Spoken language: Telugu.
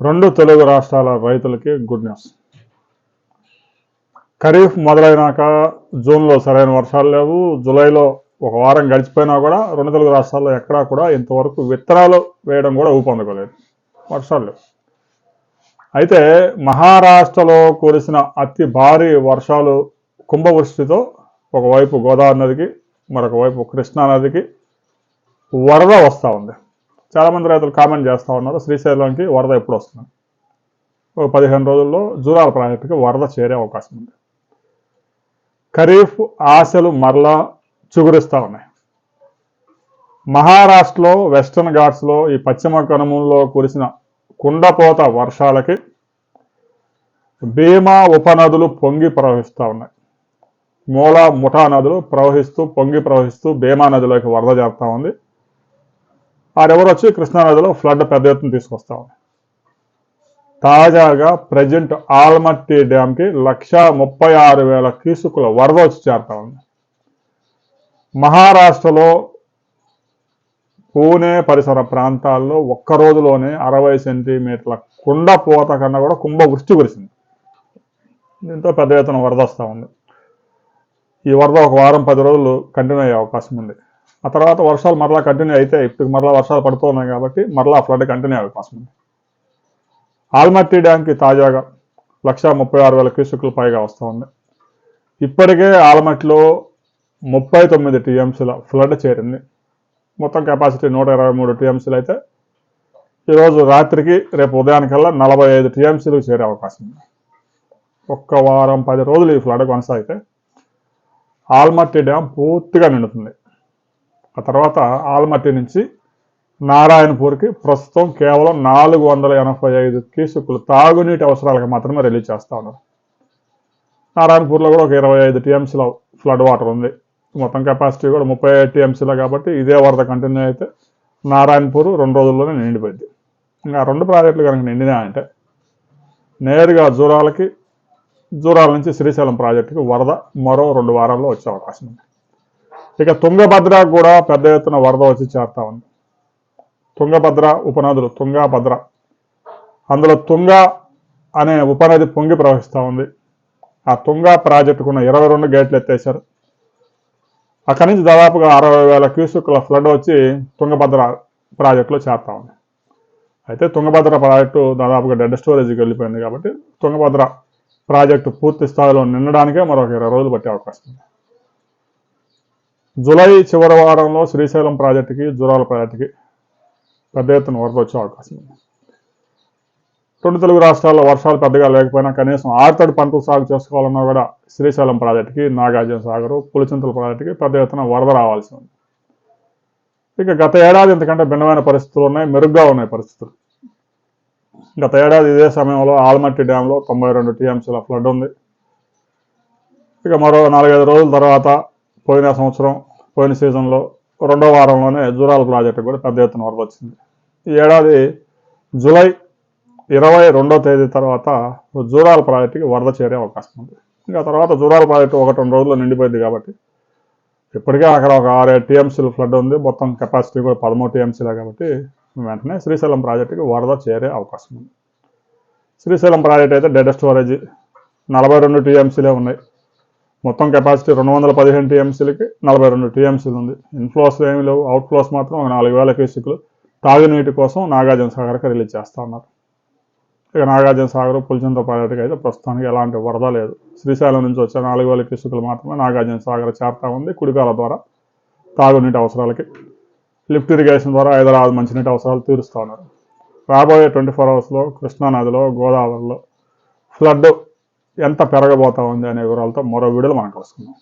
రెండు తెలుగు రాష్ట్రాల రైతులకి గుడ్ న్యూస్. ఖరీఫ్ మొదలైనాక జూన్లో సరైన వర్షాలు లేవు. జూలైలో ఒక వారం గడిచిపోయినా కూడా రెండు తెలుగు రాష్ట్రాల్లో ఎక్కడా కూడా ఇంతవరకు విత్తనాలు వేయడం కూడా ఊపందుకోలేదు, వర్షాలు లేవు. అయితే మహారాష్ట్రలో కురిసిన అతి భారీ వర్షాలు కుంభవృష్టితో ఒకవైపు గోదావరి నదికి, మరొక వైపు కృష్ణా నదికి వరద వస్తూ ఉంది. చాలామంది రైతులు కామెంట్ చేస్తూ ఉన్నారు, శ్రీశైలంకి వరద ఎప్పుడు వస్తుంది. ఒక 15 రోజుల్లో జూరాల ప్రాజెక్టుకి వరద చేరే అవకాశం ఉంది. ఖరీఫ్ ఆశలు మరలా చిగురిస్తూ ఉన్నాయి. మహారాష్ట్రలో వెస్టర్న్ ఘాట్స్లో ఈ పశ్చిమ కనుమల్లో కురిసిన కుండపోత వర్షాలకి భీమా ఉపనదులు పొంగి ప్రవహిస్తూ ఉన్నాయి. మూల ముఠా నదులు పొంగి ప్రవహిస్తూ భీమా నదిలోకి వరద చేరుతూ ఉంది. ఆరెవరు వచ్చి కృష్ణానదిలో ఫ్లడ్ పెద్ద ఎత్తున తీసుకొస్తా ఉంది. తాజాగా ప్రజెంట్ ఆల్మట్టి డ్యాంకి 136,000 క్యూసెక్కుల వరద వచ్చి చేరుతా ఉంది. మహారాష్ట్రలో పూణే పరిసర ప్రాంతాల్లో ఒక్క రోజులోనే 60 సెంటీమీటర్ల కుండపోత కన్నా కూడా కుంభవృష్టి కురిసింది. దీంతో పెద్ద ఎత్తున వరద వస్తూ ఉంది. ఈ వరద ఒక వారం 10 రోజులు కంటిన్యూ అయ్యే అవకాశం ఉంది. ఆ తర్వాత వర్షాలు మరలా కంటిన్యూ అయితే, ఇప్పుడు మరలా వర్షాలు పడుతూ ఉన్నాయి కాబట్టి మరలా ఫ్లడ్ కంటిన్యూ అయ్యే అవకాశం ఉంది. ఆల్మట్టి డ్యాంకి తాజాగా 136,000 క్యూసెక్కులు పైగా వస్తూ ఉంది. ఇప్పటికే ఆల్మట్టిలో 39 టీఎంసీల ఫ్లడ్ చేరింది. మొత్తం కెపాసిటీ 123 టీఎంసీలు అయితే ఈరోజు రాత్రికి రేపు ఉదయానికల్లా 45 టీఎంసీలకు చేరే అవకాశం ఉంది. ఒక్క వారం 10 రోజులు ఈ ఫ్లడ్ కొనసాగితే ఆల్మట్టి డ్యాం పూర్తిగా నిండుతుంది. ఆ తర్వాత ఆల్మట్టి నుంచి నారాయణపూర్కి ప్రస్తుతం కేవలం 485 క్యూసెక్కులు తాగునీటి అవసరాలకు మాత్రమే రిలీజ్ చేస్తూ ఉన్నారు. నారాయణపూర్లో కూడా ఒక 25 టీఎంసీల ఫ్లడ్ వాటర్ ఉంది. మొత్తం కెపాసిటీ కూడా 35 టీఎంసీల కాబట్టి ఇదే వరద కంటిన్యూ అయితే నారాయణపూర్ 2 రోజుల్లోనే నిండిపోయింది. ఇంకా 2 ప్రాజెక్టులు కనుక నిండినాయంటే నేరుగా జూరాల నుంచి శ్రీశైలం ప్రాజెక్టుకి వరద మరో 2 వారాల్లో వచ్చే అవకాశం ఉంది. ఇక తుంగభద్ర కూడా పెద్ద ఎత్తున వరద వచ్చి చేరుతా ఉంది. తుంగభద్ర ఉపనదులు తుంగభద్ర, అందులో తుంగ అనే ఉపనది పొంగి ప్రవహిస్తూ ఉంది. ఆ తుంగ ప్రాజెక్టుకున్న 22 గేట్లు ఎత్తేశారు. అక్కడి నుంచి దాదాపుగా 60,000 క్యూసెక్కుల ఫ్లడ్ వచ్చి తుంగభద్ర ప్రాజెక్టులో చేరుతా ఉంది. అయితే తుంగభద్ర ప్రాజెక్టు దాదాపుగా డెడ్ స్టోరేజ్కి వెళ్ళిపోయింది కాబట్టి తుంగభద్ర ప్రాజెక్టు పూర్తి స్థాయిలో నిండడానికే మరొక 20 రోజులు పట్టే అవకాశం ఉంది. జూలై చివరి వారంలో శ్రీశైలం ప్రాజెక్టుకి, జూరాల ప్రాజెక్టుకి పెద్ద ఎత్తున వరద వచ్చే అవకాశం ఉంది. రెండు తెలుగు రాష్ట్రాల్లో వర్షాలు పెద్దగా లేకపోయినా కనీసం ఆరుతడి పంటలు సాగు చేసుకోవాలన్నా కూడా శ్రీశైలం ప్రాజెక్టుకి, నాగార్జున సాగర్, పులిచింతల ప్రాజెక్టుకి పెద్ద ఎత్తున వరద రావాల్సి ఉంది. ఇక గత ఏడాది ఇంతకంటే భిన్నమైన పరిస్థితులు ఉన్నాయి, మెరుగ్గా ఉన్నాయి పరిస్థితులు. గత ఏడాది ఇదే సమయంలో ఆల్మట్టి డ్యాంలో 92 టీఎంసీల ఫ్లడ్ ఉంది. ఇక మరో 4-5 రోజుల తర్వాత పోయిన సీజన్లో 2వ వారంలోనే జూరాల ప్రాజెక్టు కూడా పెద్ద ఎత్తున వరద వచ్చింది. ఈ ఏడాది జూలై 22వ తేదీ తర్వాత జూరాల ప్రాజెక్టుకి వరద చేరే అవకాశం ఉంది. ఇంకా తర్వాత జూరాల ప్రాజెక్టు 1-2 రోజుల్లో నిండిపోయింది కాబట్టి ఇప్పటికే అక్కడ ఒక 6-7 టీఎంసీలు ఫ్లడ్ ఉంది. మొత్తం కెపాసిటీ కూడా 13 టీఎంసీలే కాబట్టి వెంటనే శ్రీశైలం ప్రాజెక్టుకి వరద చేరే అవకాశం ఉంది. శ్రీశైలం ప్రాజెక్ట్ అయితే డెడ్ స్టోరేజ్ 42 టీఎంసీలే ఉన్నాయి. మొత్తం కెపాసిటీ 215 టీఎంసీలకి 42 టీఎంసీలు ఉంది. ఇన్ఫ్లోస్ ఏమీ లేవు, అవుట్ఫ్లోస్ మాత్రం ఒక 4,000 క్యూసెక్కులు తాగునీటి కోసం నాగార్జున సాగర్కి రిలీజ్ చేస్తూ ఉన్నారు. ఇక నాగార్జున సాగర్, పులిచింత ప్రాజెక్టుకి అయితే ప్రస్తుతానికి ఎలాంటి వరద లేదు. శ్రీశైలం నుంచి వచ్చే 4,000 క్యూసెక్కులు మాత్రమే నాగార్జున సాగర్ చేరుతా ఉంది. కుడికాల ద్వారా తాగునీటి అవసరాలకి, లిఫ్ట్ ఇరిగేషన్ ద్వారా హైదరాబాద్ మంచినీటి అవసరాలు తీరుస్తూ ఉన్నారు. రాబోయే 24 అవర్స్లో కృష్ణానదిలో, గోదావరిలో ఫ్లడ్ ఎంత పెరగబోతా ఉంది అనే వివరాలతో మరో వీడియోలో మనం కలుసుకుందాం.